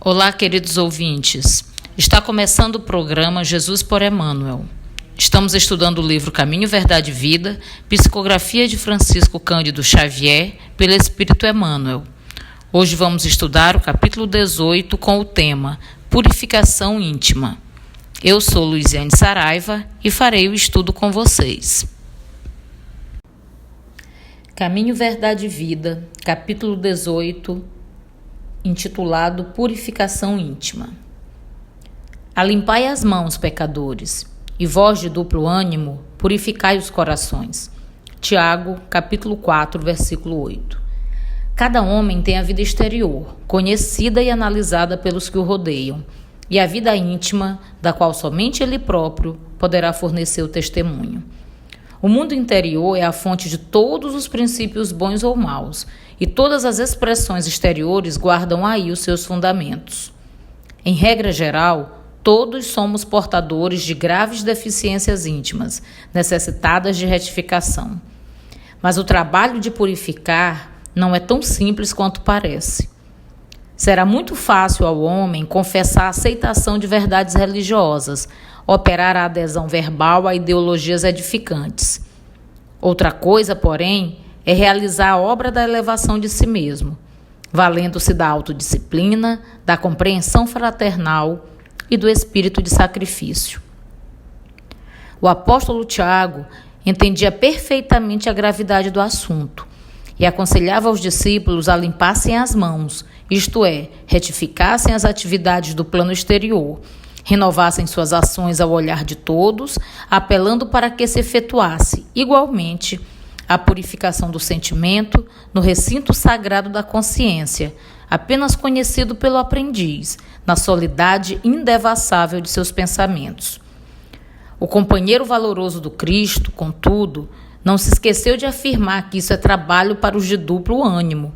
Olá, queridos ouvintes. Está começando o programa Jesus por Emmanuel. Estamos estudando o livro Caminho, Verdade e Vida, psicografia de Francisco Cândido Xavier, pelo Espírito Emmanuel. Hoje vamos estudar o capítulo 18 com o tema Purificação Íntima. Eu sou Luiziane Saraiva e farei o estudo com vocês. Caminho, Verdade e Vida, capítulo 18, intitulado Purificação Íntima. Alimpai as mãos, pecadores, e vós de duplo ânimo, purificai os corações. Tiago, capítulo 4, versículo 8. Cada homem tem a vida exterior, conhecida e analisada pelos que o rodeiam, e a vida íntima, da qual somente ele próprio poderá fornecer o testemunho. O mundo interior é a fonte de todos os princípios bons ou maus, e todas as expressões exteriores guardam aí os seus fundamentos. Em regra geral, todos somos portadores de graves deficiências íntimas, necessitadas de retificação. Mas o trabalho de purificar não é tão simples quanto parece. Será muito fácil ao homem confessar a aceitação de verdades religiosas, operar a adesão verbal a ideologias edificantes. Outra coisa, porém, é realizar a obra da elevação de si mesmo, valendo-se da autodisciplina, da compreensão fraternal e do espírito de sacrifício. O apóstolo Tiago entendia perfeitamente a gravidade do assunto e aconselhava aos discípulos a limpassem as mãos, isto é, retificassem as atividades do plano exterior, renovassem suas ações ao olhar de todos, apelando para que se efetuasse, igualmente, a purificação do sentimento no recinto sagrado da consciência, apenas conhecido pelo aprendiz, na solidade indevassável de seus pensamentos. O companheiro valoroso do Cristo, contudo, não se esqueceu de afirmar que isso é trabalho para os de duplo ânimo,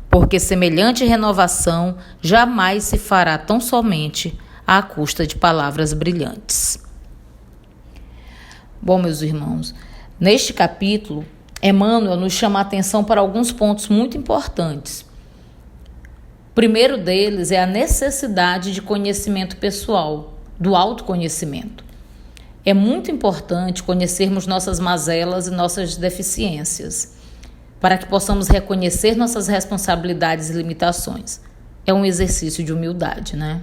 porque semelhante renovação jamais se fará tão somente à custa de palavras brilhantes. Bom, meus irmãos, neste capítulo, Emmanuel nos chama a atenção para alguns pontos muito importantes. O primeiro deles é a necessidade de conhecimento pessoal, do autoconhecimento. É muito importante conhecermos nossas mazelas e nossas deficiências, para que possamos reconhecer nossas responsabilidades e limitações. É um exercício de humildade, né?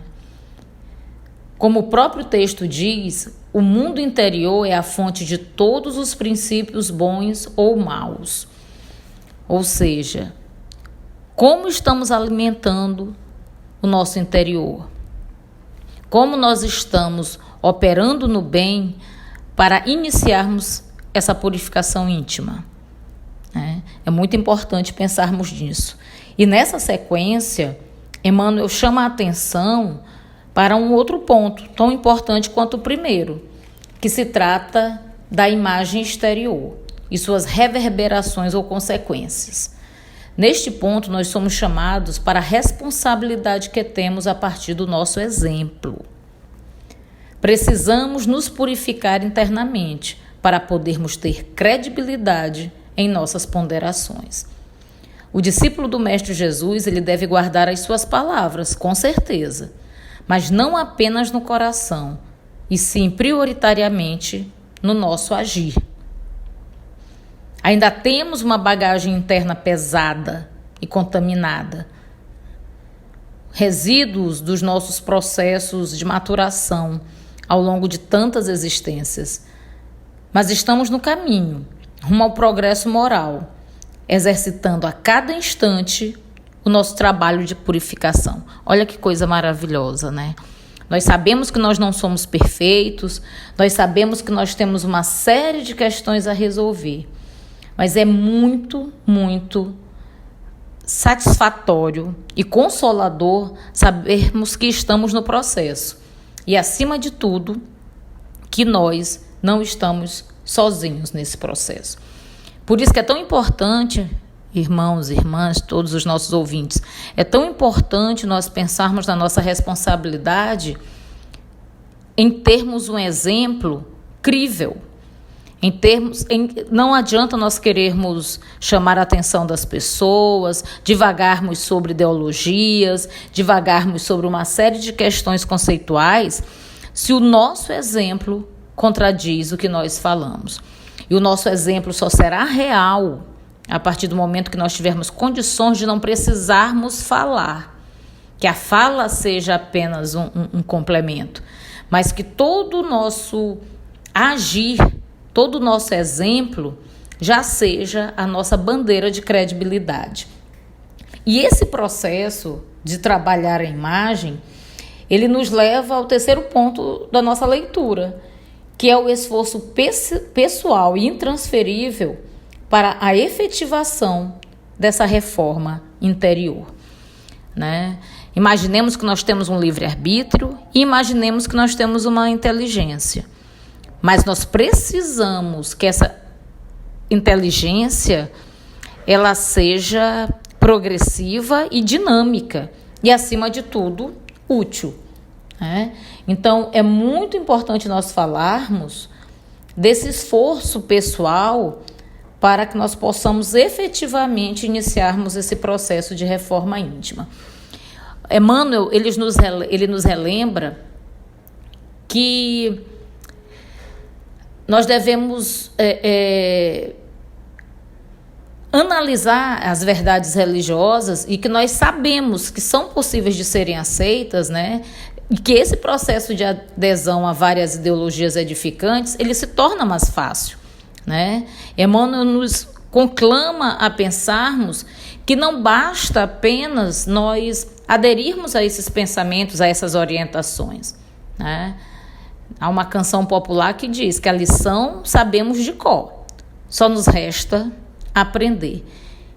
Como o próprio texto diz, o mundo interior é a fonte de todos os princípios bons ou maus. Ou seja, como estamos alimentando o nosso interior? Como nós estamos operando no bem para iniciarmos essa purificação íntima? É muito importante pensarmos nisso. E nessa sequência, Emmanuel chama a atenção para um outro ponto, tão importante quanto o primeiro, que se trata da imagem exterior e suas reverberações ou consequências. Neste ponto, nós somos chamados para a responsabilidade que temos a partir do nosso exemplo. Precisamos nos purificar internamente para podermos ter credibilidade em nossas ponderações. O discípulo do Mestre Jesus, ele deve guardar as suas palavras, com certeza, mas não apenas no coração, e sim prioritariamente no nosso agir. Ainda temos uma bagagem interna pesada e contaminada, resíduos dos nossos processos de maturação ao longo de tantas existências, mas estamos no caminho, rumo ao progresso moral, exercitando a cada instante o nosso trabalho de purificação. Olha que coisa maravilhosa, né? Nós sabemos que nós não somos perfeitos, nós sabemos que nós temos uma série de questões a resolver, mas é muito, muito satisfatório e consolador sabermos que estamos no processo e, acima de tudo, que nós não estamos sozinhos nesse processo. Por isso que é tão importante, irmãos e irmãs, todos os nossos ouvintes, é tão importante nós pensarmos na nossa responsabilidade em termos um exemplo crível. Não adianta nós querermos chamar a atenção das pessoas, divagarmos sobre ideologias, divagarmos sobre uma série de questões conceituais, se o nosso exemplo contradiz o que nós falamos. E o nosso exemplo só será real a partir do momento que nós tivermos condições de não precisarmos falar, que a fala seja apenas um complemento, mas que todo o nosso agir, todo o nosso exemplo já seja a nossa bandeira de credibilidade. E esse processo de trabalhar a imagem, ele nos leva ao terceiro ponto da nossa leitura, que é o esforço pessoal e intransferível para a efetivação dessa reforma interior, né? Imaginemos que nós temos um livre-arbítrio e imaginemos que nós temos uma inteligência. Mas nós precisamos que essa inteligência ela seja progressiva e dinâmica e, acima de tudo, útil, né? Então, é muito importante nós falarmos desse esforço pessoal para que nós possamos efetivamente iniciarmos esse processo de reforma íntima. Emmanuel, ele nos relembra que nós devemos analisar as verdades religiosas e que nós sabemos que são possíveis de serem aceitas, né? E que esse processo de adesão a várias ideologias edificantes, ele se torna mais fácil, né? Emmanuel nos conclama a pensarmos que não basta apenas nós aderirmos a esses pensamentos, a essas orientações, né? Há uma canção popular que diz que a lição sabemos de cor, só nos resta aprender.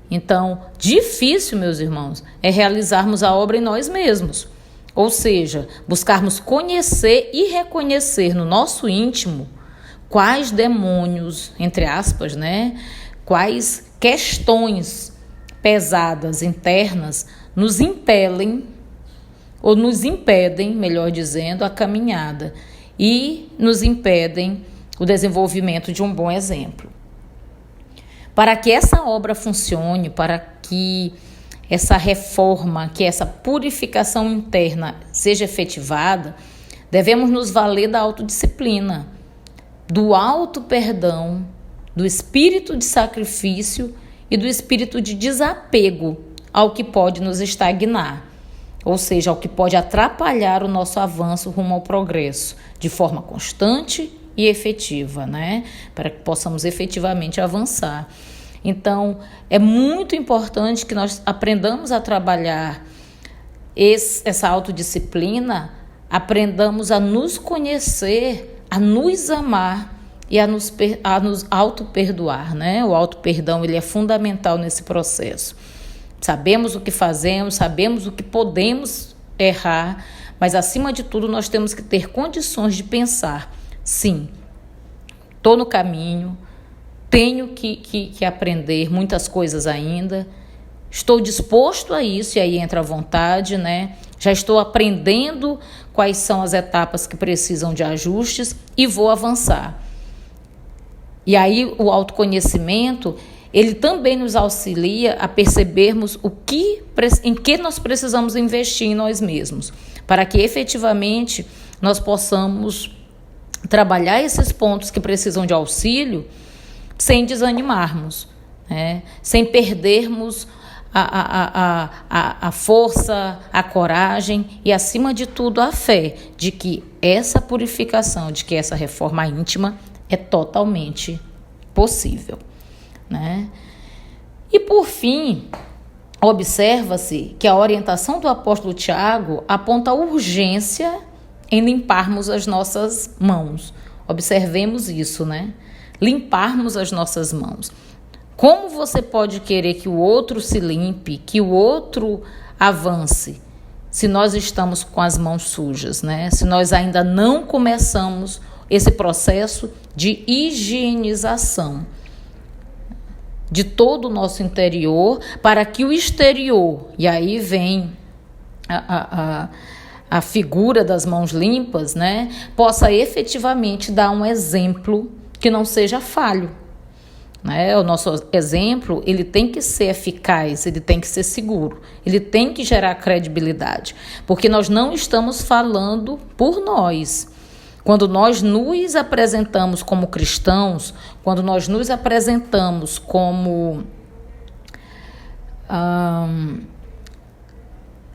Então, difícil, meus irmãos, é realizarmos a obra em nós mesmos, ou seja, buscarmos conhecer e reconhecer no nosso íntimo quais demônios, entre aspas, né? Quais questões pesadas, internas, nos impelem, ou nos impedem, melhor dizendo, a caminhada e nos impedem o desenvolvimento de um bom exemplo. Para que essa obra funcione, para que essa reforma, que essa purificação interna seja efetivada, devemos nos valer da autodisciplina, do auto-perdão, do espírito de sacrifício e do espírito de desapego ao que pode nos estagnar, ou seja, ao que pode atrapalhar o nosso avanço rumo ao progresso, de forma constante e efetiva, né? Para que possamos efetivamente avançar. Então, é muito importante que nós aprendamos a trabalhar essa autodisciplina, aprendamos a nos conhecer, a nos amar e a nos auto-perdoar, né? O auto-perdão, ele é fundamental nesse processo. Sabemos o que fazemos, sabemos o que podemos errar, mas, acima de tudo, nós temos que ter condições de pensar, sim, estou no caminho, tenho que aprender muitas coisas ainda, estou disposto a isso, e aí entra a vontade, né? Já estou aprendendo quais são as etapas que precisam de ajustes e vou avançar. E aí o autoconhecimento, ele também nos auxilia a percebermos em que nós precisamos investir em nós mesmos, para que efetivamente nós possamos trabalhar esses pontos que precisam de auxílio sem desanimarmos, né? Sem perdermos a força, a coragem e, acima de tudo, a fé de que essa purificação, de que essa reforma íntima é totalmente possível, né? E, por fim, observa-se que a orientação do apóstolo Tiago aponta a urgência em limparmos as nossas mãos. Observemos isso, né? Limparmos as nossas mãos. Como você pode querer que o outro se limpe, que o outro avance, se nós estamos com as mãos sujas, né? Se nós ainda não começamos esse processo de higienização de todo o nosso interior, para que o exterior, e aí vem a figura das mãos limpas, né, possa efetivamente dar um exemplo que não seja falho, né? O nosso exemplo, ele tem que ser eficaz, ele tem que ser seguro, ele tem que gerar credibilidade, porque nós não estamos falando por nós. Quando nós nos apresentamos como cristãos, quando nós nos apresentamos como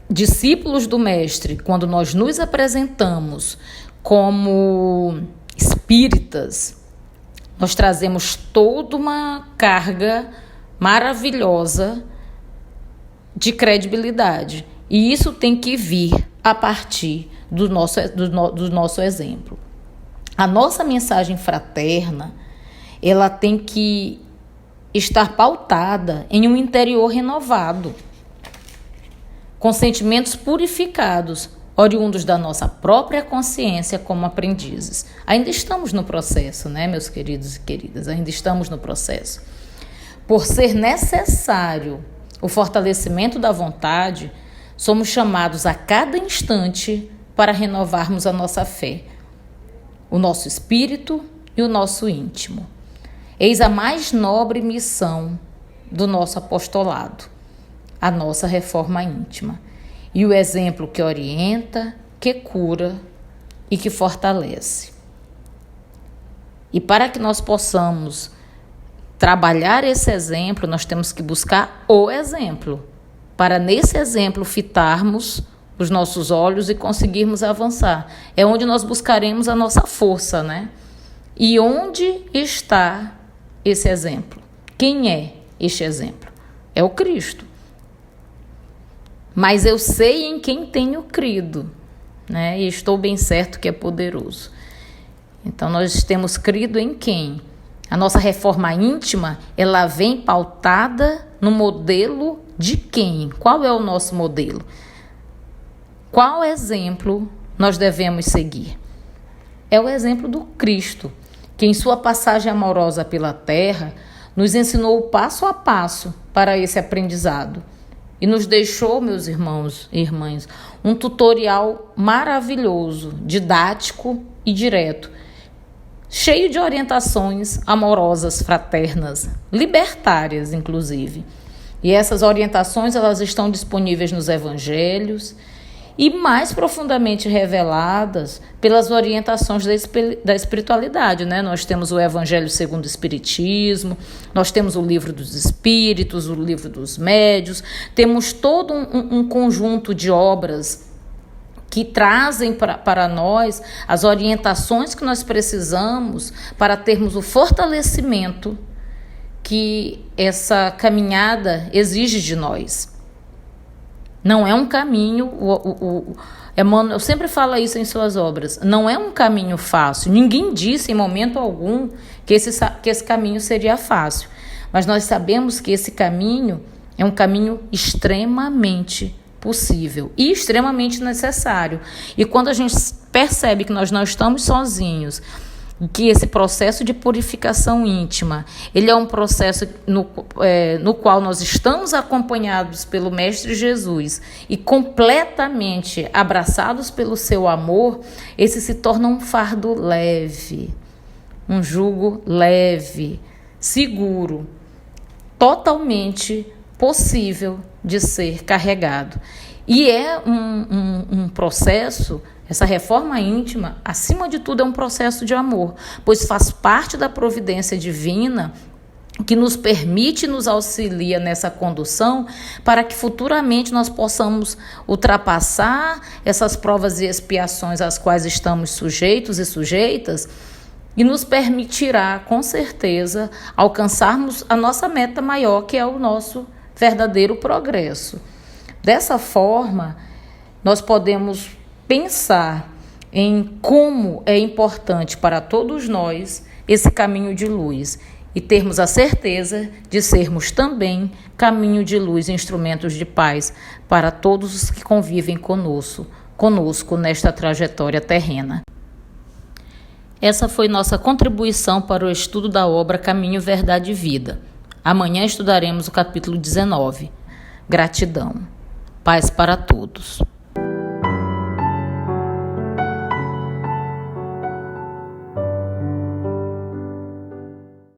discípulos do Mestre, quando nós nos apresentamos como espíritas, nós trazemos toda uma carga maravilhosa de credibilidade. E isso tem que vir a partir do nosso exemplo. A nossa mensagem fraterna, ela tem que estar pautada em um interior renovado, com sentimentos purificados, oriundos da nossa própria consciência como aprendizes. Ainda estamos no processo, né, meus queridos e queridas? Ainda estamos no processo. Por ser necessário o fortalecimento da vontade, somos chamados a cada instante para renovarmos a nossa fé, o nosso espírito e o nosso íntimo. Eis a mais nobre missão do nosso apostolado, a nossa reforma íntima. E o exemplo que orienta, que cura e que fortalece. E para que nós possamos trabalhar esse exemplo, nós temos que buscar o exemplo, para nesse exemplo fitarmos os nossos olhos e conseguirmos avançar. É onde nós buscaremos a nossa força, né? E onde está esse exemplo? Quem é este exemplo? É o Cristo. Mas eu sei em quem tenho crido, né? E estou bem certo que é poderoso. Então, nós temos crido em quem? A nossa reforma íntima, ela vem pautada no modelo de quem? Qual é o nosso modelo? Qual exemplo nós devemos seguir? É o exemplo do Cristo, que em sua passagem amorosa pela terra, nos ensinou o passo a passo para esse aprendizado. E nos deixou, meus irmãos e irmãs, um tutorial maravilhoso, didático e direto, cheio de orientações amorosas, fraternas, libertárias, inclusive. E essas orientações, elas estão disponíveis nos evangelhos e mais profundamente reveladas pelas orientações da espiritualidade, né? Nós temos o Evangelho segundo o Espiritismo, nós temos o Livro dos Espíritos, o Livro dos Médiuns, temos todo um conjunto de obras que trazem para nós as orientações que nós precisamos para termos o fortalecimento que essa caminhada exige de nós. Não é um caminho, Emmanuel sempre fala isso em suas obras, não é um caminho fácil. Ninguém disse em momento algum que esse caminho seria fácil. Mas nós sabemos que esse caminho é um caminho extremamente possível e extremamente necessário. E quando a gente percebe que nós não estamos sozinhos, que esse processo de purificação íntima, ele é um processo no qual nós estamos acompanhados pelo Mestre Jesus e completamente abraçados pelo seu amor, esse se torna um fardo leve, um jugo leve, seguro, totalmente possível de ser carregado. E é um processo. Essa reforma íntima, acima de tudo, é um processo de amor, pois faz parte da providência divina que nos permite e nos auxilia nessa condução para que futuramente nós possamos ultrapassar essas provas e expiações às quais estamos sujeitos e sujeitas e nos permitirá, com certeza, alcançarmos a nossa meta maior, que é o nosso verdadeiro progresso. Dessa forma, nós podemos pensar em como é importante para todos nós esse caminho de luz e termos a certeza de sermos também caminho de luz e instrumentos de paz para todos os que convivem conosco nesta trajetória terrena. Essa foi nossa contribuição para o estudo da obra Caminho, Verdade e Vida. Amanhã estudaremos o capítulo 19. Gratidão. Paz para todos.